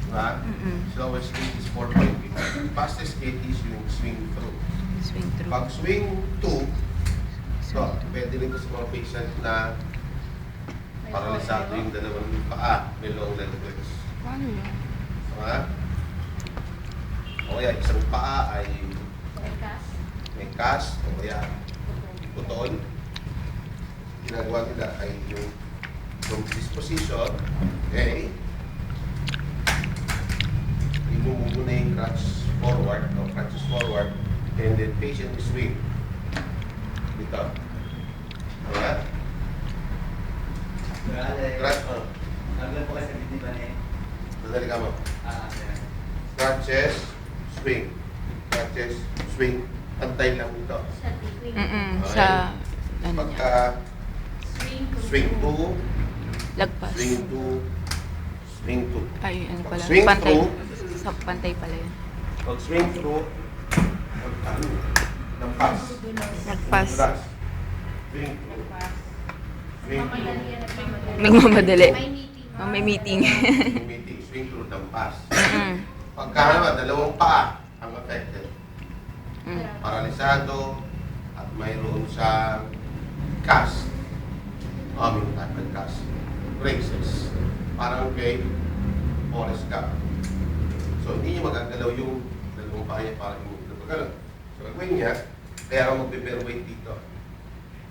Diba? Slowest gate is 4.8. Fastest gate is yung swing through. Swing through. Pag swing 2, so, pwede rin ito sa mga patient na paralisado yung dalawang paa, may long leg breaks. Paano yun? Diba? O kaya isang paa ay may cast, o kaya putol. Ginagawa nila ay yung from this position, okay, i-move mo na yung crutch forward, o crutches forward, and then patient is swing. Dito. Diba? Crutch, Hanggang po kasi hindi ba niya? Nadali ka mo. Sir. Crutches, swing. Crutches, swing. Pantay lang ito. Sa, ano niya? Pagka swing 2, Lagpas. swing 2, swing 2. Ay, ano pala? Swing Pantay. through. Sa pantay pala yun. Pag swing through, ng pass. Nagpas. Pass. Swing through. Swing through. Nagmamadali. May meeting. Meeting. Swing through ng pass. Mm. Pagka naman, dalawang paa ang affected. Paralisado at mayroon siyang cast. May type ng cast. Braces. Parang kay Forrest Gump. So, hindi niya magagalaw yung dalawang paa niya para yung magagalaw. So, gagawin niya, kaya ako magbe-bear weight dito.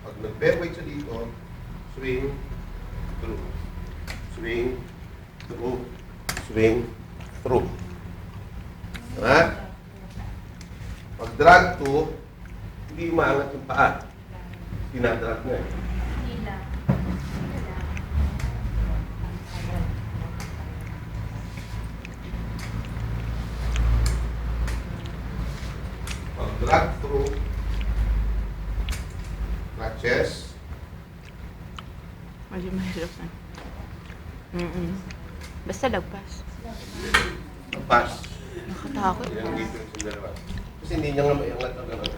Pag nag-bear weight siya dito, swing, through. Swing, through. Swing, through. Diba? Pag drag to, hindi umaangat yung paa. Tinadrag na eh. Pag drag through, crutches, Medyo mahirap na. Basta lagpas. pass. Nakatakot. Yan ang dito sa dalawa. Kasi hindi niya nga maiangat na gano'n.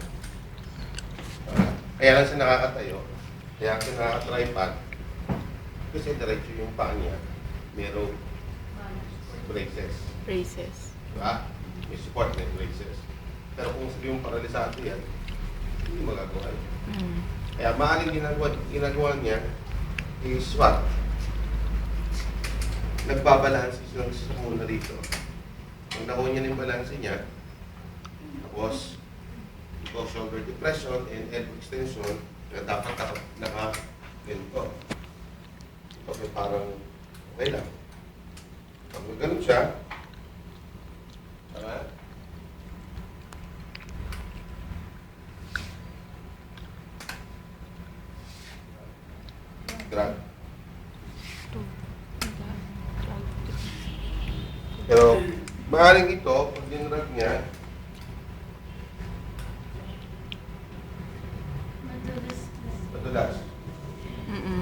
Kaya lang siya nakakatayo. Kaya siya nakaka-tripod. Kasi diretso yung paa niya. Merong braces. Braces. Diba? May support na yung braces. Pero kung sabi yung paralisado yan, hindi magagawa yun. Kaya maaaring ginagawa niya is what? Nagbabalanse siya muna rito. Pag nakuha niya yung balance niya, tapos ito shoulder depression and elbow extension na dapat naka-ganito. Ito may parang okay lang. Pag ganun siya, tama? Drag. Pero maaaring ito, pag dinrag niya, madulas.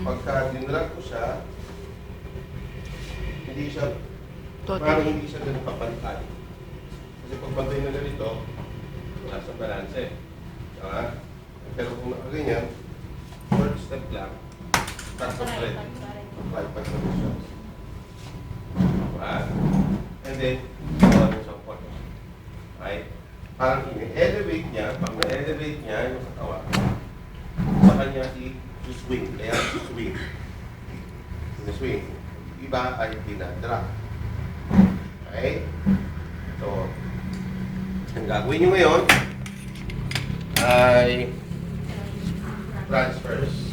Pagka dinrag ko siya, hindi siya, parang Totally. hindi siya ganun kapantay. Kasi pag pantay na ganito, wala sa balanse. Diba? Pero kung nakaganyan, short step lang, start of breath. Tripod positions. Diba? And then, gawa ng support. Right? Parang ini-elevate niya, pag na-elevate niya yung katawan, sa kanya i-swing. Kaya i-swing. I-swing. Iba ay dinadra. Okay? So, ang gagawin nyo ngayon ay transfers.